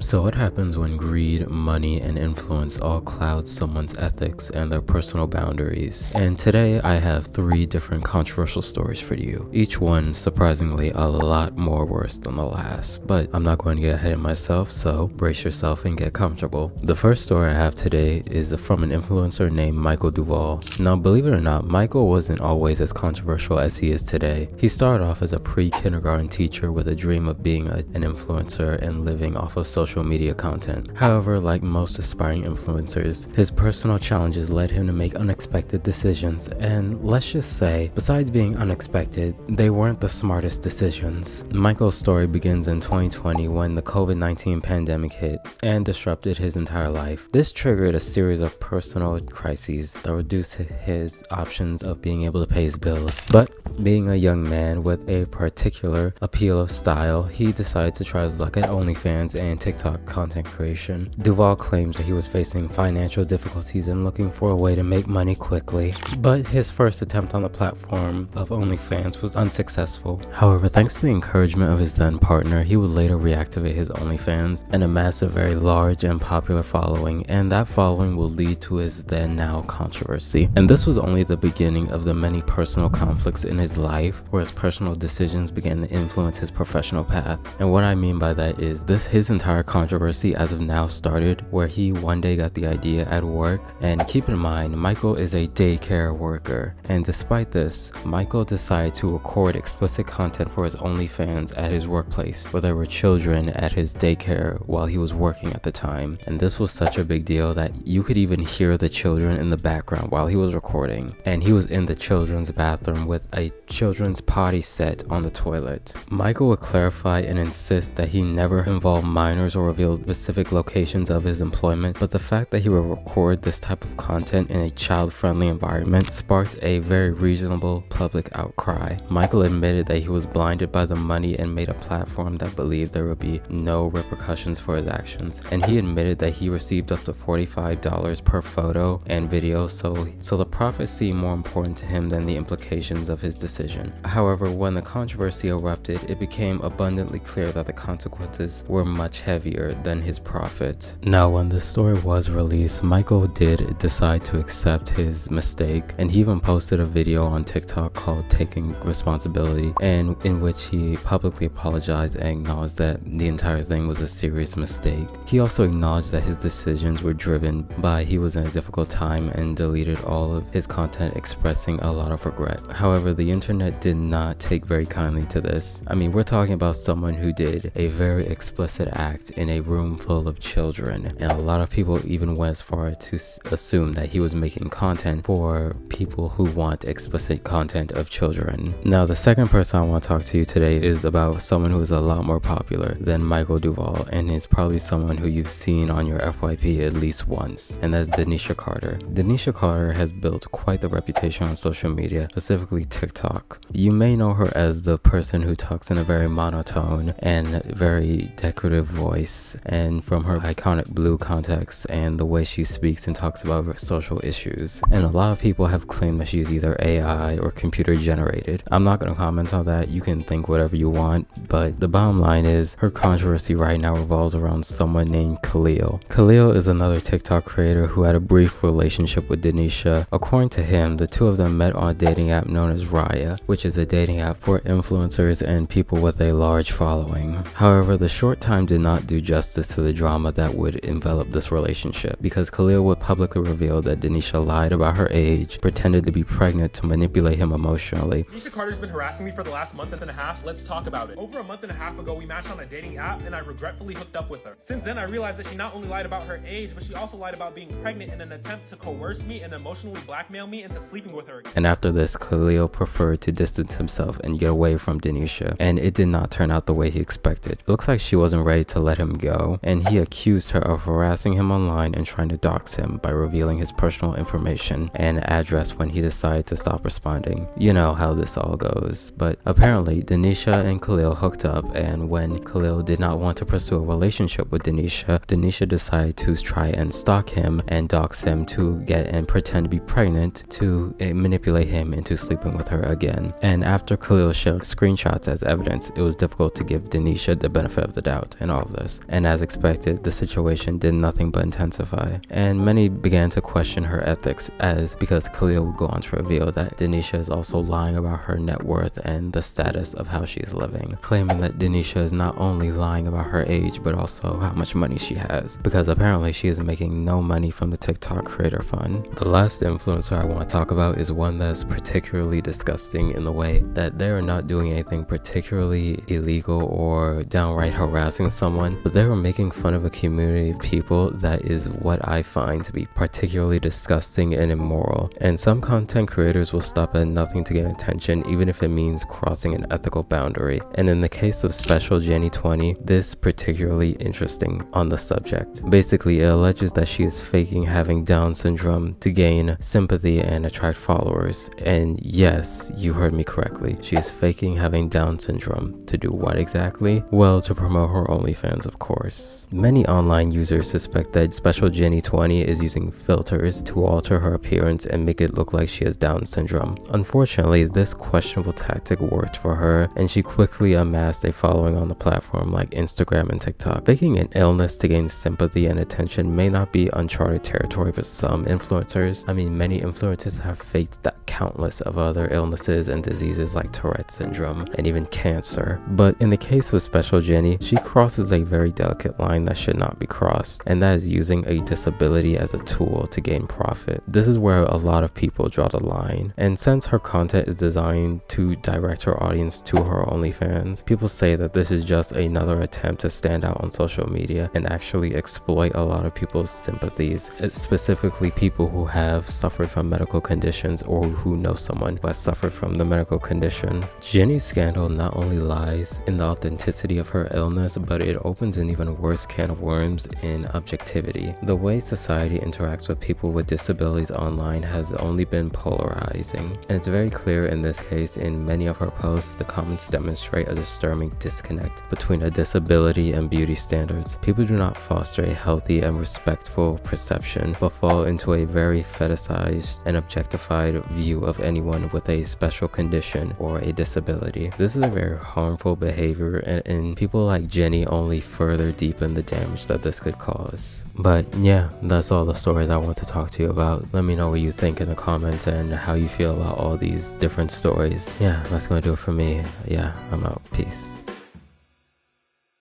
So what happens when greed, money, and influence all cloud someone's ethics and their personal boundaries? And today I have 3 different controversial stories for you. Each one surprisingly a lot more worse than the last, but I'm not going to get ahead of myself, so brace yourself and get comfortable. The first story I have today is from an influencer named Michael Duvall. Now believe it or not, Michael wasn't always as controversial as he is today. He started off as a pre-kindergarten teacher with a dream of being an influencer and living off of social media content. However, like most aspiring influencers, his personal challenges led him to make unexpected decisions, and let's just say, besides being unexpected, they weren't the smartest decisions. Michael's story begins in 2020 when the COVID-19 pandemic hit and disrupted his entire life. This triggered a series of personal crises that reduced his options of being able to pay his bills. But being a young man with a particular appeal of style, he decided to try his luck at OnlyFans and TikTok content creation. Duvall claims that he was facing financial difficulties and looking for a way to make money quickly, but his first attempt on the platform of OnlyFans was unsuccessful. However, thanks to the encouragement of his then partner, he would later reactivate his OnlyFans and amass a very large and popular following, and that following will lead to his then now controversy. And this was only the beginning of the many personal conflicts in his life, where his personal decisions began to influence his professional path. And what I mean by that is his entire controversy as of now started where he one day got the idea at work. And keep in mind, Michael is a daycare worker, and despite this, Michael decided to record explicit content for his OnlyFans at his workplace, where there were children at his daycare while he was working at the time. And this was such a big deal that you could even hear the children in the background while he was recording, and he was in the children's bathroom with a children's potty set on the toilet. Michael would clarify and insist that he never involved minors or revealed specific locations of his employment, but the fact that he would record this type of content in a child-friendly environment sparked a very reasonable public outcry. Michael admitted that he was blinded by the money and made a platform that believed there would be no repercussions for his actions, and he admitted that he received up to $45 per photo and video, so the profit seemed more important to him than the implications of his decision. However, when the controversy erupted, it became abundantly clear that the consequences were much heavier than his profit. Now, when this story was released, Michael did decide to accept his mistake, and he even posted a video on TikTok called Taking Responsibility, and in which he publicly apologized and acknowledged that the entire thing was a serious mistake. He also acknowledged that his decisions were driven by he was in a difficult time and deleted all of his content expressing a lot of regret. However, the internet did not take very kindly to this. I mean, we're talking about someone who did a very explicit act in a room full of children, and a lot of people even went as far to assume that he was making content for people who want explicit content of children. Now, the second person I want to talk to you today is about someone who is a lot more popular than Michael Duvall, and is probably someone who you've seen on your FYP at least once, and that's Danisha Carter. Danisha Carter has built quite the reputation on social media, specifically TikTok. You may know her as the person who talks in a very monotone and very decorative voice, and from her iconic blue contacts and the way she speaks and talks about social issues. And a lot of people have claimed that she's either AI or computer generated. I'm not going to comment on that. You can think whatever you want, but the bottom line is her controversy right now revolves around someone named Khalil. Khalil is another TikTok creator who had a brief relationship with Danisha. According to him, the two of them met on a dating app known as Raya, which is a dating app for influencers and people with a large following. However, the short time did not do justice to the drama that would envelop this relationship, because Khalil would publicly reveal that Danisha lied about her age, pretended to be pregnant to manipulate him emotionally. Danisha Carter's been harassing me for the last month and a half. Let's talk about it. Over a month and a half ago, we matched on a dating app and I regretfully hooked up with her. Since then, I realized that she not only lied about her age, but she also lied about being pregnant in an attempt to coerce me and emotionally blackmail me into sleeping with her. And after this, Khalil preferred to distance himself and get away from Danisha, and it did not turn out the way he expected. It looks like she wasn't ready to let him go, and he accused her of harassing him online and trying to dox him by revealing his personal information and address when he decided to stop responding. You know how this all goes. But apparently, Danisha and Khalil hooked up, and when Khalil did not want to pursue a relationship with Danisha, Danisha decided to try and stalk him and dox him to get and pretend to be pregnant to manipulate him into sleeping with her again. And after Khalil showed screenshots as evidence, it was difficult to give Danisha the benefit of the doubt in all of this. videos, and as expected, the situation did nothing but intensify, and many began to question her ethics because Khalil would go on to reveal that Danisha is also lying about her net worth and the status of how she is living, claiming that Danisha is not only lying about her age but also how much money she has, because apparently she is making no money from the TikTok creator fund. The last influencer I want to talk about is one that's particularly disgusting in the way that they are not doing anything particularly illegal or downright harassing someone, but they are making fun of a community of people that is what I find to be particularly disgusting and immoral. And some content creators will stop at nothing to get attention, even if it means crossing an ethical boundary. And in the case of Special Jenny 20, this is particularly interesting on the subject. Basically, it alleges that she is faking having Down syndrome to gain sympathy and attract followers. And yes, you heard me correctly. She is faking having Down syndrome to do what exactly? Well, to promote her OnlyFans, of course. Many online users suspect that Special Jenny 20 is using filters to alter her appearance and make it look like she has Down syndrome. Unfortunately, this questionable tactic worked for her, and she quickly amassed a following on the platform like Instagram and TikTok. Faking an illness to gain sympathy and attention may not be uncharted territory for some influencers. I mean, many influencers have faked that countless of other illnesses and diseases like Tourette's syndrome and even cancer. But in the case of Special Jenny, she crosses a very delicate line that should not be crossed, and that is using a disability as a tool to gain profit. This is where a lot of people draw the line, and since her content is designed to direct her audience to her OnlyFans, people say that this is just another attempt to stand out on social media and actually exploit a lot of people's sympathies, specifically people who have suffered from medical conditions or who know someone who has suffered from the medical condition. Jenny's scandal not only lies in the authenticity of her illness, but it opens an even worse can of worms in objectivity. The way society interacts with people with disabilities online has only been polarizing, and it's very clear in this case. In many of her posts, the comments demonstrate a disturbing disconnect between a disability and beauty standards. People do not foster a healthy and respectful perception, but fall into a very fetishized and objectified view of anyone with a special condition or a disability. This is a very harmful behavior, and people like Jenny only further deepen the damage that this could cause. But yeah, that's all the stories I want to talk to you about. Let me know what you think in the comments and how you feel about all these different stories. Yeah, that's gonna do it for me. Yeah, I'm out. Peace.